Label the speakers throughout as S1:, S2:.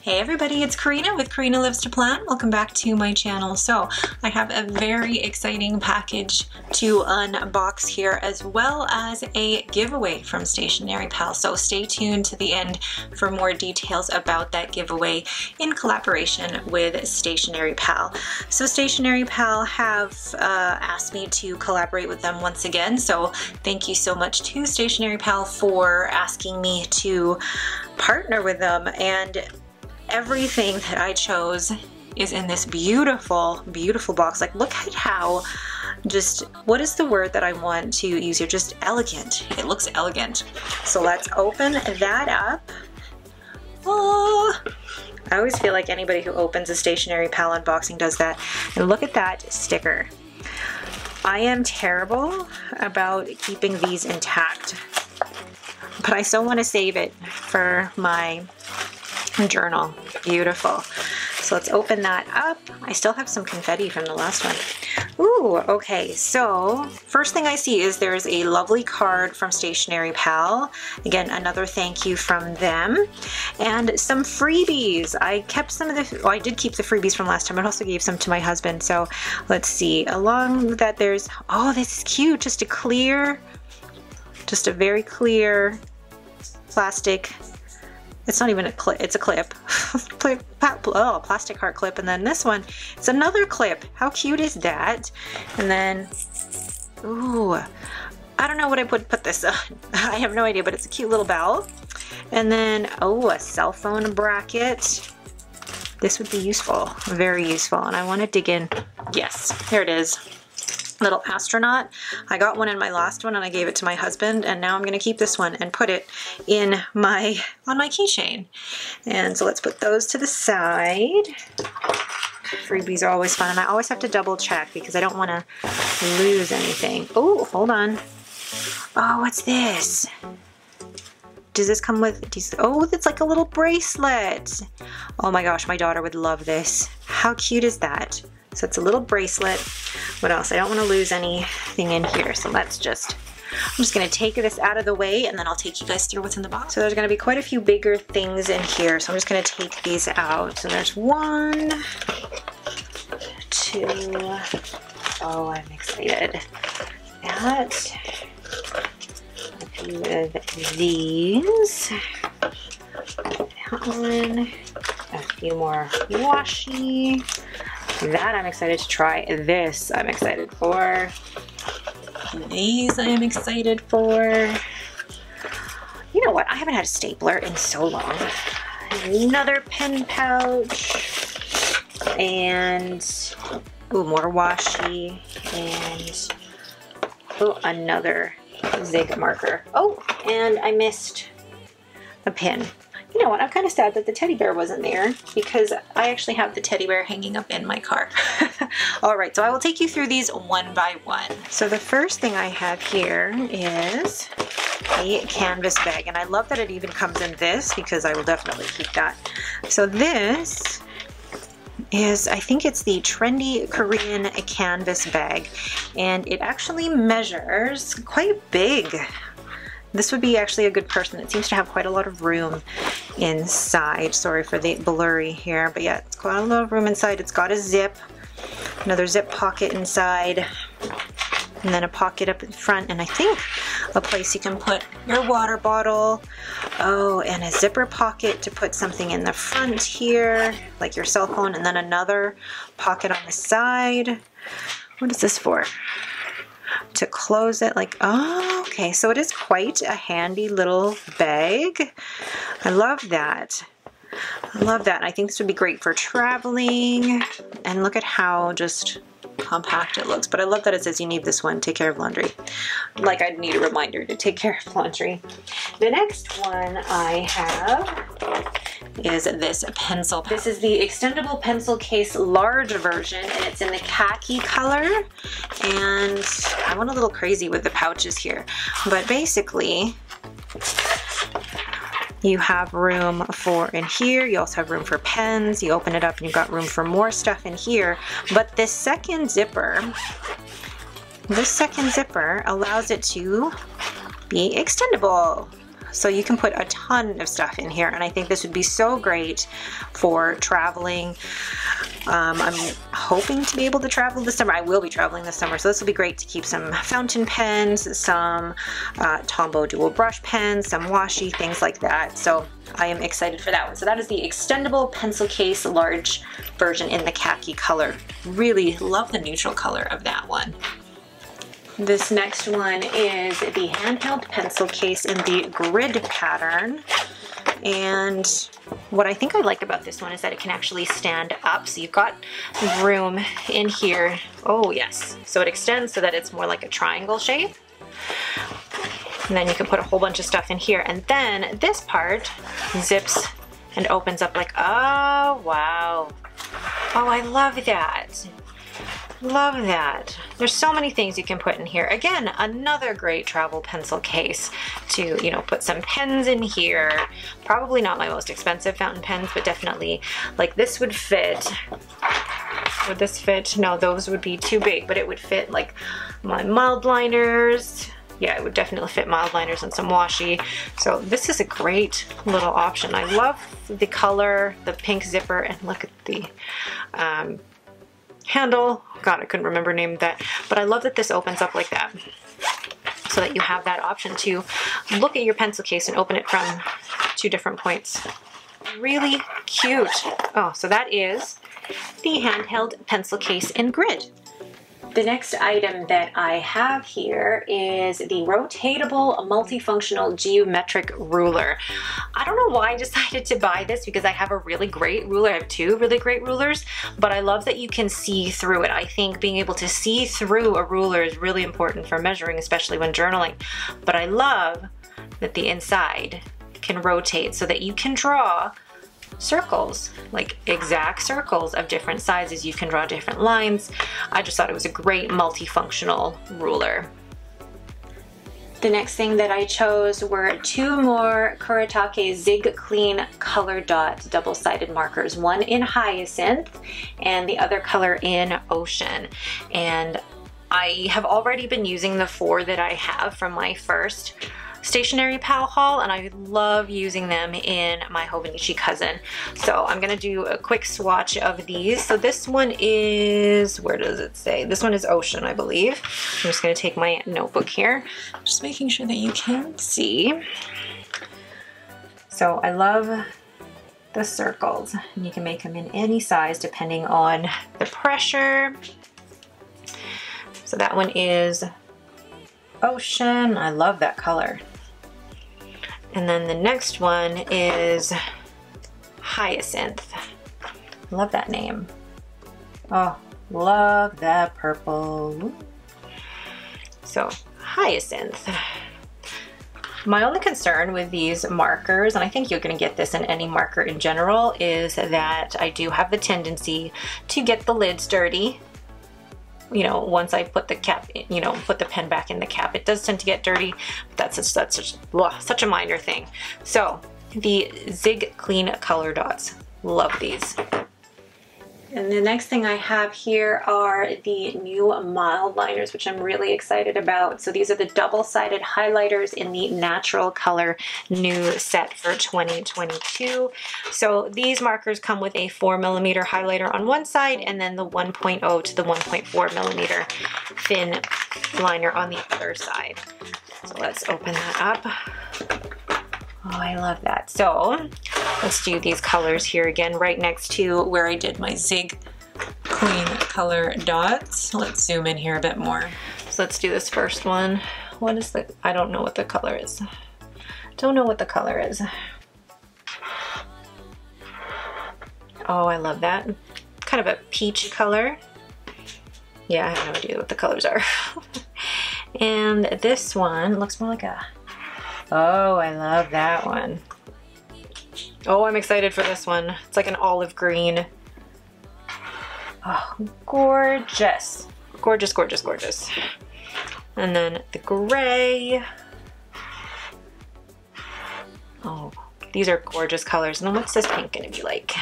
S1: Hey everybody, it's Karina with Karina Lives to Plan. Welcome back to my channel. So I have a very exciting package to unbox here, as well as a giveaway from StationeryPal. So stay tuned to the end for more details about that giveaway in collaboration with StationeryPal. So StationeryPal have asked me to collaborate with them once again. So thank you so much to StationeryPal for asking me to partner with them, and everything that I chose is in this beautiful, beautiful box. Like, look at how just, what is the word that I want to use here? Just elegant. It looks elegant. So let's open that up. Oh, I always feel like anybody who opens a StationeryPal unboxing does that. And look at that sticker. I am terrible about keeping these intact, but I still want to save it for my journal. Beautiful. So let's open that up. I still have some confetti from the last one. Ooh, okay, so first thing I see is there's a lovely card from StationeryPal. Again, another thank you from them. And some freebies. I kept some of the, well, I did keep the freebies from last time. I also gave some to my husband. So let's see. Along with that there's, oh, this is cute. Just a clear, just a very clear plastic. It's not even a clip, it's a clip. Oh, plastic heart clip. And then this one, it's another clip. How cute is that? And then, ooh, I don't know what I would put this on. I have no idea, but it's a cute little bell. And then, oh, a cell phone bracket. This would be useful, very useful. And I want to dig in. Yes, here it is. Little astronaut. I got one in my last one and I gave it to my husband, and now I'm going to keep this one and put it in my on my keychain. And so let's put those to the side. Freebies are always fun, and I always have to double check because I don't want to lose anything. Oh, hold on. Oh, what's this? Does this come with, oh, it's like a little bracelet. Oh my gosh, my daughter would love this. How cute is that? So it's a little bracelet. What else? I don't want to lose anything in here. So let's just, I'm just going to take this out of the way, and then I'll take you guys through what's in the box. So there's going to be quite a few bigger things in here. So I'm just going to take these out. So there's 1, 2, oh, I'm excited. That, a few of these. That one. A few more washi. That I'm excited to try. This I'm excited for. These I am excited for. You know what? I haven't had a stapler in so long. Another pen pouch. And ooh, more washi. And oh, another Zig marker. Oh, and I missed a pin. You know what, I'm kind of sad that the teddy bear wasn't there, because I actually have the teddy bear hanging up in my car. Alright, so I will take you through these one by one. So the first thing I have here is a canvas bag, and I love that it even comes in this, because I will definitely keep that. So this is, I think it's the trendy Korean canvas bag, and it actually measures quite big. This would be actually a good person. It seems to have quite a lot of room inside. Sorry for the blurry here, but yeah, it's quite a lot of room inside. It's got a zip, another zip pocket inside, and then a pocket up in front, and I think a place you can put your water bottle. Oh, and a zipper pocket to put something in the front here, like your cell phone, and then another pocket on the side. What is this for? To close it, like, oh, okay, so it is quite a handy little bag. I love that. I love that. I think this would be great for traveling. And look at how just compact it looks. But I love that it says you need this one, take care of laundry. Like I'd need a reminder to take care of laundry. The next one I have is this pencil. This is the extendable pencil case large version, and it's in the khaki color. And I went a little crazy with the pouches here, but basically you have room for in here. You also have room for pens. You open it up and you've got room for more stuff in here. But this second zipper allows it to be extendable. So you can put a ton of stuff in here, and I think this would be so great for traveling. I'm hoping to be able to travel this summer. I will be traveling this summer, so this will be great to keep some fountain pens, some Tombow dual brush pens, some washi, things like that. So I am excited for that one. So that is the extendable pencil case large version in the khaki color. Really love the neutral color of that one. This next one is the handheld pencil case in the grid pattern. And what I think I like about this one is that it can actually stand up. So you've got room in here. Oh yes. So it extends so that it's more like a triangle shape. And then you can put a whole bunch of stuff in here. And then this part zips and opens up like, oh wow. Oh, I love that. Love that. There's so many things you can put in here. Again, another great travel pencil case to, you know, put some pens in here. Probably not my most expensive fountain pens, but definitely like this would fit. Would this fit? No, those would be too big, but it would fit like my mild liners. Yeah, it would definitely fit mild liners and some washi. So this is a great little option. I love the color, the pink zipper, and look at the handle. God, I couldn't remember name that, but I love that this opens up like that so that you have that option to look at your pencil case and open it from 2 different points. Really cute. Oh, so that is the handheld pencil case in grid. The next item that I have here is the rotatable multifunctional geometric ruler. I don't know why I decided to buy this because I have a really great ruler. I have 2 really great rulers, but I love that you can see through it. I think being able to see through a ruler is really important for measuring, especially when journaling. But I love that the inside can rotate so that you can draw circles, like exact circles of different sizes. You can draw different lines. I just thought it was a great multifunctional ruler. The next thing that I chose were 2 more Kuretake Zig Clean Color Dot double-sided markers, one in Hyacinth and the other color in Ocean. And I have already been using the 4 that I have from my first StationeryPal haul, and I love using them in my Hobonichi Cousin. So I'm gonna do a quick swatch of these. So this one is, where does it say? This one is Ocean, I believe. I'm just gonna take my notebook here, just making sure that you can see. So I love the circles, and you can make them in any size depending on the pressure. So that one is Ocean. I love that color. And then the next one is Hyacinth. I love that name. Oh, love that purple. So Hyacinth. My only concern with these markers, and I think you're going to get this in any marker in general, is that I do have the tendency to get the lids dirty. You know, once I put the cap, you know, put the pen back in the cap, it does tend to get dirty, but that's such a minor thing. So the Zig Clean Color Dots, love these. And the next thing I have here are the new mild liners, which I'm really excited about. So these are the double-sided highlighters in the natural color new set for 2022. So these markers come with a 4mm highlighter on one side and then the 1.0 to the 1.4mm thin liner on the other side. So let's open that up. Oh, I love that. So let's do these colors here again, right next to where I did my Zig Clean Color Dots. Let's zoom in here a bit more. So let's do this first one. What is the, I don't know what the color is. Don't know what the color is. Oh, I love that. Kind of a peach color. Yeah, I have no idea what the colors are. And this one looks more like a, oh, I love that one. Oh, I'm excited for this one. It's like an olive green. Oh, gorgeous. Gorgeous, gorgeous, gorgeous. And then the gray. Oh, these are gorgeous colors. And then what's this pink gonna be like?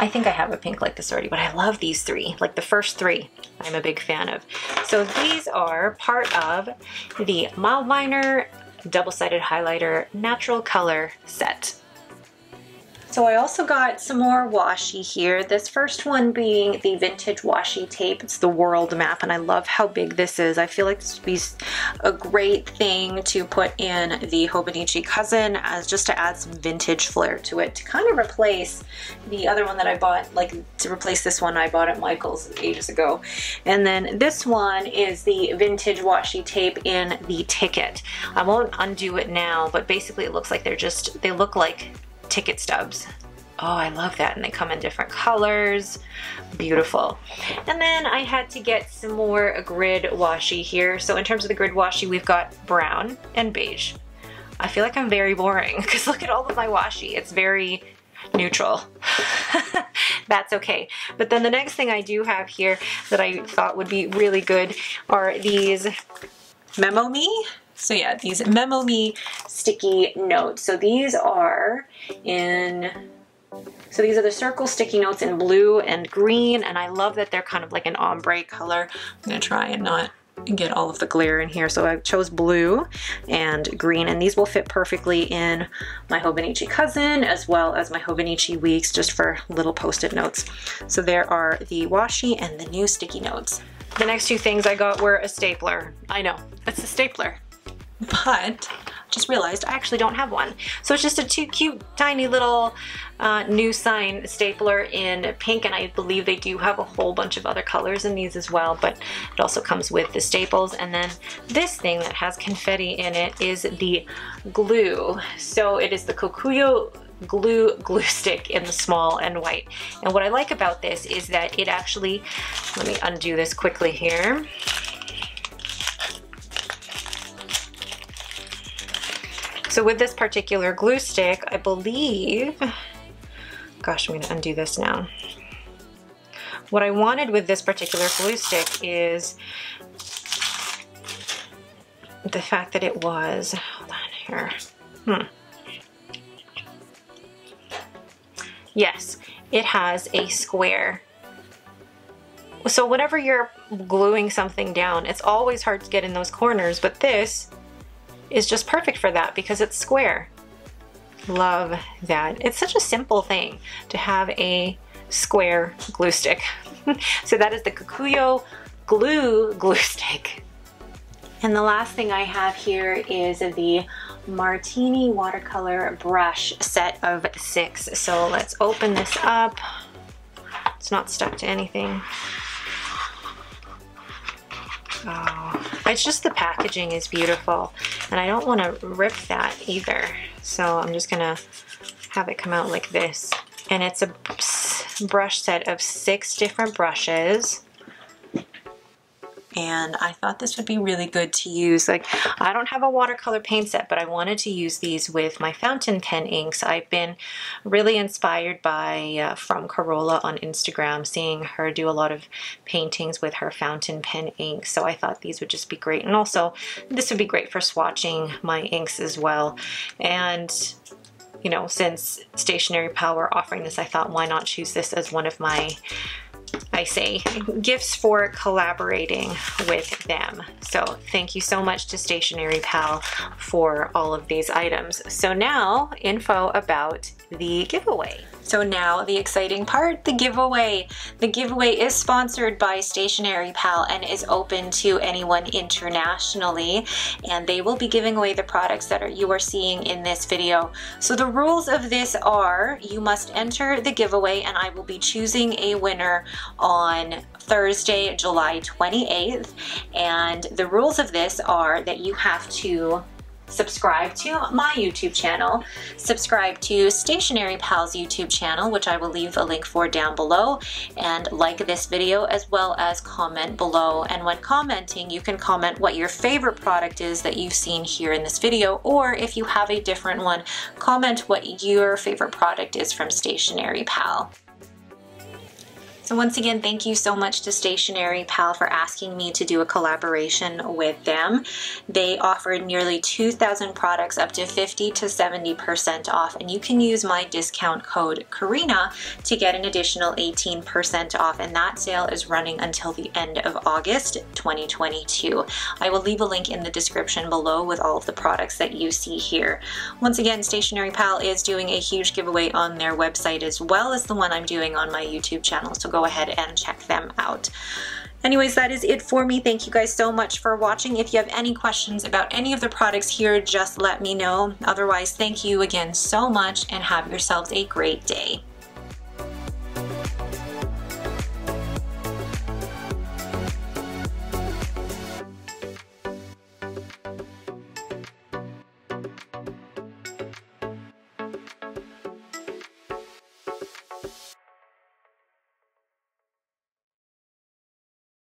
S1: I think I have a pink like this already, but I love these 3. Like the first 3, I'm a big fan of. So these are part of the mild liner double-sided highlighter natural color set. So I also got some more washi here. This first one being the vintage washi tape. It's the world map, and I love how big this is. I feel like this would be a great thing to put in the Hobonichi Cousin as just to add some vintage flair to it, to kind of replace the other one that I bought, like to replace this one I bought at Michael's ages ago. And then this one is the vintage washi tape in the ticket. I won't undo it now, but basically it looks like they look like ticket stubs. Oh, I love that. And they come in different colors. Beautiful. And then I had to get some more grid washi here. So in terms of the grid washi, we've got brown and beige. I feel like I'm very boring because look at all of my washi. It's very neutral. That's okay. But then the next thing I do have here that I thought would be really good are these Memo Me. So yeah, these Memo Me sticky notes. So these are the circle sticky notes in blue and green, and I love that they're kind of like an ombre color. I'm gonna try and not get all of the glare in here. So I chose blue and green, and these will fit perfectly in my Hobonichi Cousin as well as my Hobonichi Weeks, just for little post-it notes. So there are the washi and the new sticky notes. The next two things I got were a stapler. I know, it's a stapler. But just realized I actually don't have one. So it's just a cute, tiny little new sign stapler in pink, and I believe they do have a whole bunch of other colors in these as well, but it also comes with the staples. And then this thing that has confetti in it is the glue. So it is the Kokuyo glue stick in the small and white. And what I like about this is that it actually, let me undo this quickly here. So with this particular glue stick, I believe, gosh, I'm gonna undo this now. What I wanted with this particular glue stick is the fact that it was, hold on here. Yes, it has a square. So whenever you're gluing something down, it's always hard to get in those corners, but this is just perfect for that because it's square. Love that. It's such a simple thing to have a square glue stick. So that is the Kokuyo glue stick. And the last thing I have here is the Martini Watercolor Brush Set of 6. So let's open this up. It's not stuck to anything. Oh, it's just the packaging is beautiful, and I don't want to rip that either. So I'm just gonna have it come out like this. And it's a brush set of 6 different brushes. And I thought this would be really good to use. Like, I don't have a watercolor paint set, but I wanted to use these with my fountain pen inks. I've been really inspired by From Corolla on Instagram, seeing her do a lot of paintings with her fountain pen inks. So I thought these would just be great. And also, this would be great for swatching my inks as well. And you know, since StationeryPal were offering this, I thought, why not choose this as one of my, I say, gifts for collaborating with them. So thank you so much to StationeryPal for all of these items. So now, info about the giveaway. So now the exciting part, the giveaway. The giveaway is sponsored by StationeryPal and is open to anyone internationally, and they will be giving away the products that you are seeing in this video. So the rules of this are, you must enter the giveaway, and I will be choosing a winner on Thursday, July 28th. And the rules of this are that you have to subscribe to my YouTube channel, subscribe to StationeryPal's YouTube channel, which I will leave a link for down below, and like this video, as well as comment below. And when commenting, you can comment what your favorite product is that you've seen here in this video, or if you have a different one, comment what your favorite product is from StationeryPal. So once again, thank you so much to StationeryPal for asking me to do a collaboration with them. They offered nearly 2,000 products up to 50 to 70% off, and you can use my discount code Karina to get an additional 18% off, and that sale is running until the end of August 2022. I will leave a link in the description below with all of the products that you see here. Once again, StationeryPal is doing a huge giveaway on their website as well as the one I'm doing on my YouTube channel, so go ahead and check them out. Anyways, that is it for me. Thank you guys so much for watching. If you have any questions about any of the products here, just let me know. Otherwise, thank you again so much and have yourselves a great day.